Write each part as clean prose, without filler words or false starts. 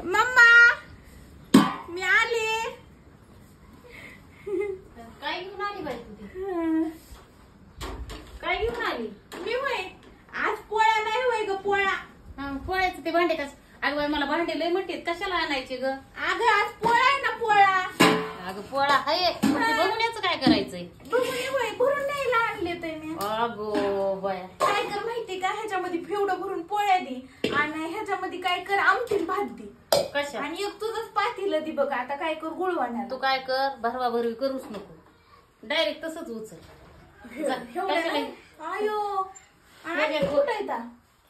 Mamma मी आले. काय घेऊन आली बाई तुझी? काय घेऊन आली? मी होय आज पोळ्या नाही होय ग पोळ्या. पोळ्याचं ते भांडे कस? अगं बाई मला भांडे लय म्हणते कशाला आणायचे ग? अगं आज पोळा आहे ना पोळा. अगं पोळा आहे बघून याचं काय करायचंय? बघून होय भरून न्यायला आणले ते मी. अगो बाया काय कर माहिती का ह्याच्यामध्ये फेवडं भरून पोळ्या दे आणि ह्याच्यामध्ये काय कर आमटी भात दे. कशा? आणि एक तुझंच पातीला दे बघ. आता काय कर गुळवाण्याला. तू काय कर भरवा भरवी करूच नको डायरेक्ट तसंच उचल. आयो आणि कुठं येता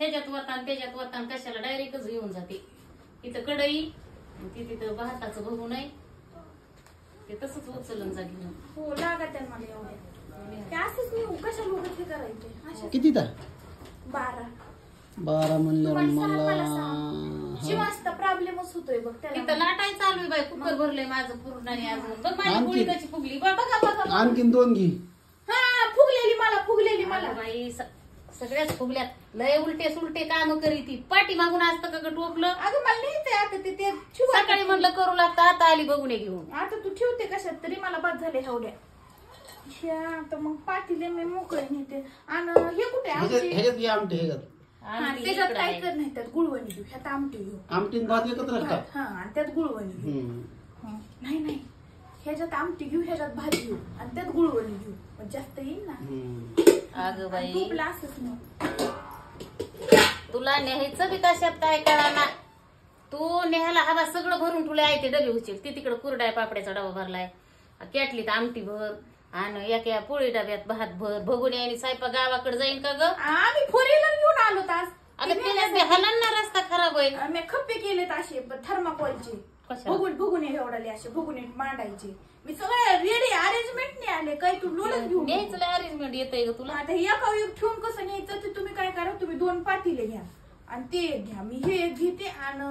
ह्याच्यात वतान त्याच्यात वतान कशाला डायरेक्टच घेऊन जाते. इथं कढई ती तिथं भाताचं बघू नये ते तसंच उचलून जा घेऊन. हो लागत आहे मला एवढे. ते असंच मी कशाला उगाच हे करायचे. किती ता 12 12 म्हणल्यावर मला शिवास्त प्रॉब्लेमच होतोय बघ त्याला. इथं लाटाय चालू आहे बाई. कुकर भरलंय माझं पूर्ण आणि अजून बघ माझी पोळी कशी फुगली. बघा बघा आणखीन 2 घे. हा फुगलेली मला बाई सगळ्याच फुगल्यात. लय उलटे सुलटे काम करी ती. पाठी मागून असतं का ग टोपलं? अगं मला लिहिते आता ते सकाळी म्हणलं करू लागतं आता आली बघून घेऊन. आता तू ठेवते कशात तरी मला बाद झाले एवढ्या. आता मग पाटीले मी मोकळे नेते. आणि हे कुठे ह्याच्यात घे आमटी ह्याच्यात. त्याच्यात काय कर नाही त्यात गुळवणी घेऊ. ह्यात आमटी घेऊ. आमटी भात एकत्र का? हा आणि त्यात गुळवणी घेऊ. नाही ह्याच्यात आमटी घेऊ ह्याच्यात भात घेऊ आणि त्यात गुळवणी घेऊ. मग जास्त येईल ना. अगं बाई तूपला असंच नाही. तुला न्यायचं बी कशात काय कळा ना. तू न्यायला हवा सगळं भरून तुला आहे ते डबे उचल. ती तिकडे कुरडाय पापड्याचा डबा भरलाय. केटलीत आमटी भर आणि एका पोळी डब्यात भात भर. बघून आणि सायपा गावाकडे जाईन का ग? आम्ही 4 व्हीलर घेऊन आलो तास. अगं हलांना रस्ता खराब होईल. मी खप्पे केलेत असे थर्माकोलचे. बघून एवढाले असे बघून मांडायचे. मी सगळं रेडी अरेंजमेंट नाही आले. काय तू लोडच घेऊन न्यायचं अरेंजमेंट येतंय ग तुला? आता एका एक ठेवून कसं न्यायचं ते तुम्ही काय करा. तुम्ही 2 पातीले घ्या आणि ते एक घ्या. मी हे एक घेते. आणि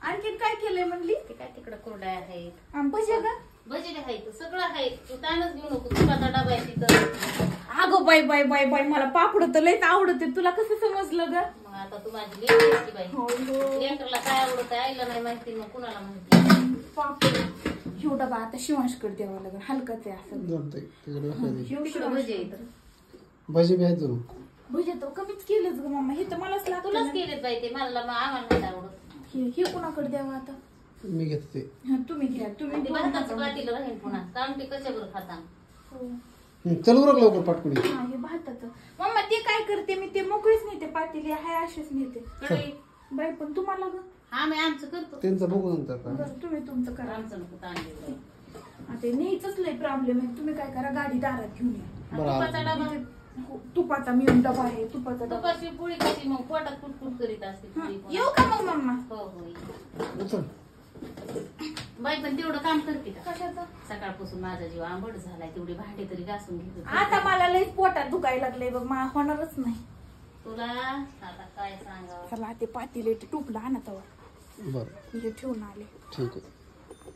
आणखीन काय केलंय म्हणली? ते काय तिकडे कुरड्या आहेत. भजी का? भजी आहेत सगळं आहे. तू ताणच घेऊ नको. तुपाचा डबा आहे तिथं. अगं बाई बाई बाई बाई मला पापड तर लयच आवडते. तुला कसं समजलं ग? मग आता तू माझी लेकरची बाई. लेकरला काय आवडत आईला नाही माहिती मग कुणाला माहिती. पापड ह्यो डबा आता शिवांशकडे द्यावा लागेल. हलकाच आहे असं. तिकडं भजी आहे. भजी घ्यायचो. भजी तर कमीच केलंच ग मम्मा. हे तर मलाच लागतं. तुलाच केलेत बाई ते. मला आम्हाला नाही आवडत. हे कुणाकडे द्यावं आता? मी घेते ते. तुम्ही घ्या. तुम्ही भाताचं पातीला राहील पुन्हा. तामटी कशावर खाता? चल बरं लवकर पाटकुडी. हा हे भाताचं. मम्मा ते काय करते मी ते मोकळीच नेते. पातेली हाय अशीच नेते. कढई बाई पण तुम्हाला ग? हा मी आमचं करतो. त्यांचं बघू नंतर. बरं तुम्ही तुमचं करा. आमचं नको ताण देऊ. आता न्यायचंच लय प्रॉब्लेम आहे. तुम्ही काय करा गाडी दारात घेऊन या. तुपाचा डबा तुपाचा मिळून डबा आहे. तुपाचा डबा. तुपाची पोळी कशी मग पोटात कुटकुट करीत असते. येऊ का मग मम्मा? हो हो उचल. बाई पण तेवढं काम करते का? कशाचं? सकाळपासून माझा जीव आंबट झालाय. तेवढी भांडे तरी घासून घेतो. आता मला लय पोटात दुखायला लागलंय बघ. मला होणारच नाही. तुला आता काय सांगावं. चला ते पातेले टुपला आणा तवा. बरं हे ठेवून आले. ठीक आहे.